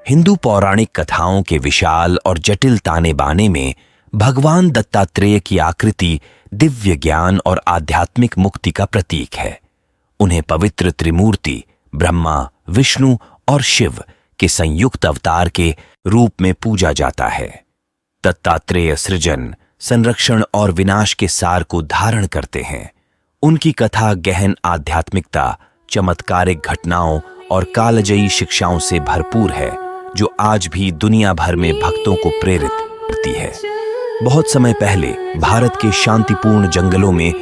हिंदू पौराणिक कथाओं के विशाल और जटिल ताने बाने में भगवान दत्तात्रेय की आकृति दिव्य ज्ञान और आध्यात्मिक मुक्ति का प्रतीक है। उन्हें पवित्र त्रिमूर्ति ब्रह्मा, विष्णु और शिव के संयुक्त अवतार के रूप में पूजा जाता है। दत्तात्रेय सृजन, संरक्षण और विनाश के सार को धारण करते हैं। उनकी कथा गहन आध्यात्मिकता, चमत्कारिक घटनाओं और कालजयी शिक्षाओं से भरपूर है, जो आज भी दुनिया भर में भक्तों को प्रेरित करती है। बहुत समय पहले भारत के शांतिपूर्ण जंगलों में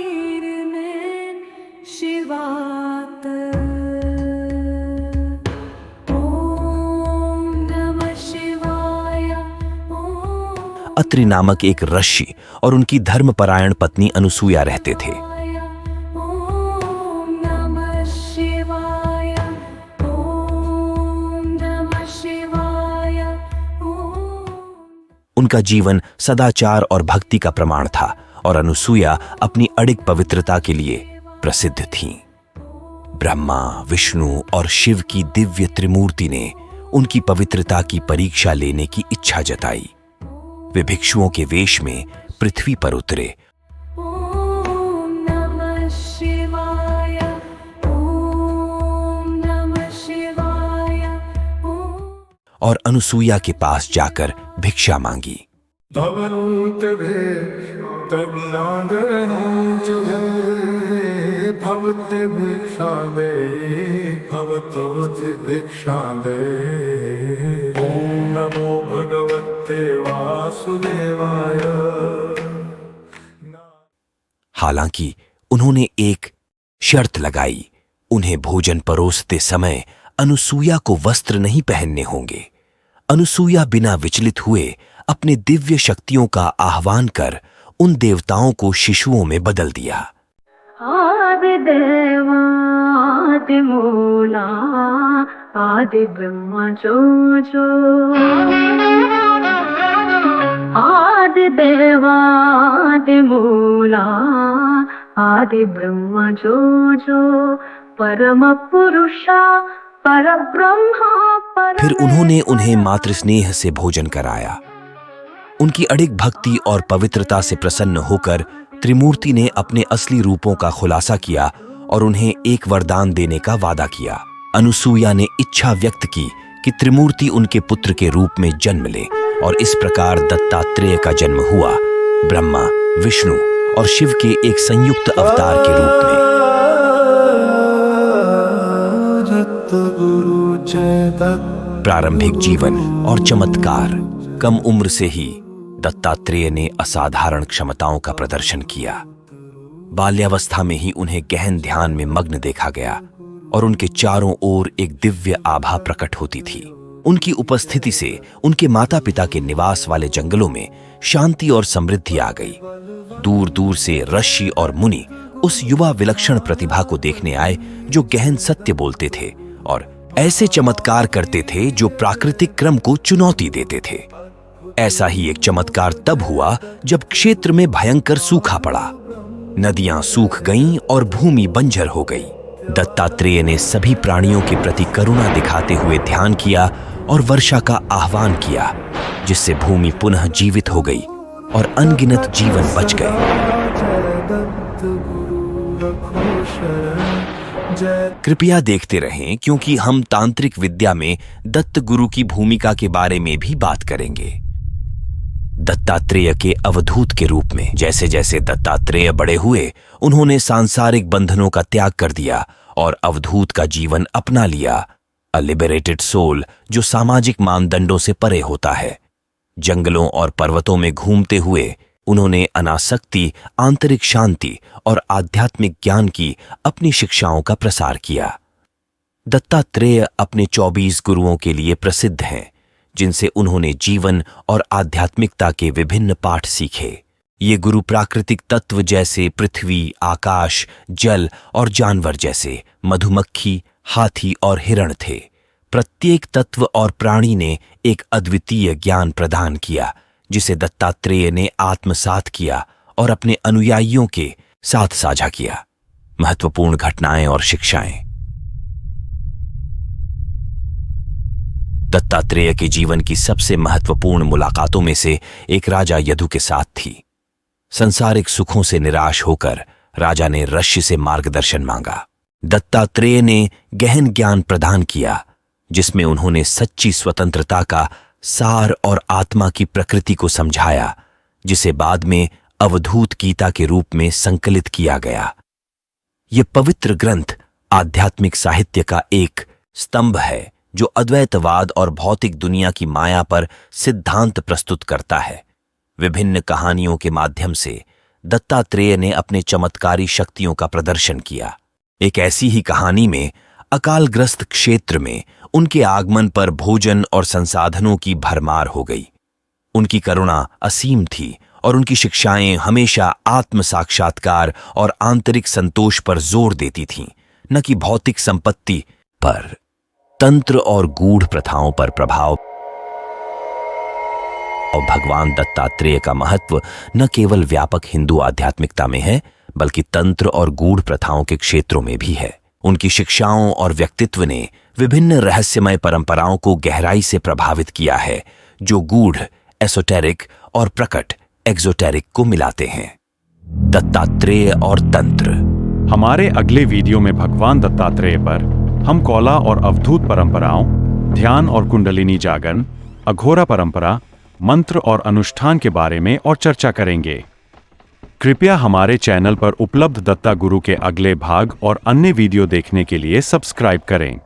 अत्रि नामक एक ऋषि और उनकी धर्मपरायण पत्नी अनुसूया रहते थे। उनका जीवन सदाचार और भक्ति का प्रमाण था और अनुसूया अपनी अडिग पवित्रता के लिए प्रसिद्ध थीं। ब्रह्मा, विष्णु और शिव की दिव्य त्रिमूर्ति ने उनकी पवित्रता की परीक्षा लेने की इच्छा जताई। वे भिक्षुओं के वेश में पृथ्वी पर उतरे और अनुसूया के पास जाकर भिक्षा मांगी। ओम नमो भगवते वासुदेवाय। हालांकि उन्होंने एक शर्त लगाई, उन्हें भोजन परोसते समय अनुसूया को वस्त्र नहीं पहनने होंगे। अनुसूया बिना विचलित हुए अपने दिव्य शक्तियों का आह्वान कर उन देवताओं को शिशुओं में बदल दिया। आदि देवा आदि मूला आदि ब्रह्मा जो आदि देवा आदि मूला आदि ब्रह्मा जो परम पुरुषा पर ब्रह्मा। फिर उन्होंने उन्हें मातृस्नेह से भोजन कराया। उनकी अडिग भक्ति और पवित्रता से प्रसन्न होकर त्रिमूर्ति ने अपने असली रूपों का खुलासा किया और उन्हें एक वरदान देने का वादा किया। अनुसूया ने इच्छा व्यक्त की कि त्रिमूर्ति उनके पुत्र के रूप में जन्म ले और इस प्रकार दत्तात्रेय का जन्म हुआ, ब्रह्मा, विष्णु और शिव के एक संयुक्त अवतार के रूप में। प्रारंभिक जीवन और चमत्कार। कम उम्र से ही दत्तात्रेय ने असाधारण क्षमताओं का प्रदर्शन किया। बाल्यावस्था में ही उन्हें गहन ध्यान में मग्न देखा गया और उनके चारों ओर एक दिव्य आभा प्रकट होती थी। उनकी उपस्थिति से उनके माता पिता के निवास वाले जंगलों में शांति और समृद्धि आ गई। दूर दूर से ऋषि और मुनि उस युवा विलक्षण प्रतिभा को देखने आए, जो गहन सत्य बोलते थे और ऐसे चमत्कार करते थे जो प्राकृतिक क्रम को चुनौती देते थे। ऐसा ही एक चमत्कार तब हुआ जब क्षेत्र में भयंकर सूखा पड़ा। नदियां सूख गईं और भूमि बंजर हो गई। दत्तात्रेय ने सभी प्राणियों के प्रति करुणा दिखाते हुए ध्यान किया और वर्षा का आह्वान किया, जिससे भूमि पुनः जीवित हो गई और अनगिनत जीवन बच गए। कृपया देखते रहें, क्योंकि हम तांत्रिक विद्या में दत्त गुरु की भूमिका के बारे में भी बात करेंगे। दत्तात्रेय के अवधूत के रूप में जैसे जैसे दत्तात्रेय बड़े हुए, उन्होंने सांसारिक बंधनों का त्याग कर दिया और अवधूत का जीवन अपना लिया। अ लिबरेटेड सोल, जो सामाजिक मानदंडों से परे होता है। जंगलों और पर्वतों में घूमते हुए उन्होंने अनासक्ति, आंतरिक शांति और आध्यात्मिक ज्ञान की अपनी शिक्षाओं का प्रसार किया। दत्तात्रेय अपने 24 गुरुओं के लिए प्रसिद्ध हैं, जिनसे उन्होंने जीवन और आध्यात्मिकता के विभिन्न पाठ सीखे। ये गुरु प्राकृतिक तत्व जैसे पृथ्वी, आकाश, जल और जानवर जैसे मधुमक्खी, हाथी और हिरण थे। प्रत्येक तत्व और प्राणी ने एक अद्वितीय ज्ञान प्रदान किया, जिसे दत्तात्रेय ने आत्मसात किया और अपने अनुयायियों के साथ साझा किया। महत्वपूर्ण घटनाएं और शिक्षाएं। दत्तात्रेय के जीवन की सबसे महत्वपूर्ण मुलाकातों में से एक राजा यदु के साथ थी। संसारिक सुखों से निराश होकर राजा ने ऋषि से मार्गदर्शन मांगा। दत्तात्रेय ने गहन ज्ञान प्रदान किया, जिसमें उन्होंने सच्ची स्वतंत्रता का सार और आत्मा की प्रकृति को समझाया, जिसे बाद में अवधूत गीता के रूप में संकलित किया गया। यह पवित्र ग्रंथ आध्यात्मिक साहित्य का एक स्तंभ है जो अद्वैतवाद और भौतिक दुनिया की माया पर सिद्धांत प्रस्तुत करता है। विभिन्न कहानियों के माध्यम से दत्तात्रेय ने अपने चमत्कारी शक्तियों का प्रदर्शन किया। एक ऐसी ही कहानी में अकालग्रस्त क्षेत्र में उनके आगमन पर भोजन और संसाधनों की भरमार हो गई। उनकी करुणा असीम थी और उनकी शिक्षाएं हमेशा आत्म साक्षात्कार और आंतरिक संतोष पर जोर देती थीं, न कि भौतिक संपत्ति पर। तंत्र और गूढ़ प्रथाओं पर प्रभाव। भगवान दत्तात्रेय का महत्व न केवल व्यापक हिंदू आध्यात्मिकता में है, बल्कि तंत्र और गूढ़ प्रथाओं के क्षेत्रों में भी है। उनकी शिक्षाओं और व्यक्तित्व ने विभिन्न रहस्यमय परंपराओं को गहराई से प्रभावित किया है, जो गूढ़ एसोटेरिक और प्रकट एक्सोटेरिक को मिलाते हैं। दत्तात्रेय और तंत्र। हमारे अगले वीडियो में भगवान दत्तात्रेय पर हम कौला और अवधूत परंपराओं, ध्यान और कुंडलिनी जागरण, अघोरा परंपरा, मंत्र और अनुष्ठान के बारे में और चर्चा करेंगे। कृपया हमारे चैनल पर उपलब्ध दत्ता गुरु के अगले भाग और अन्य वीडियो देखने के लिए सब्सक्राइब करें।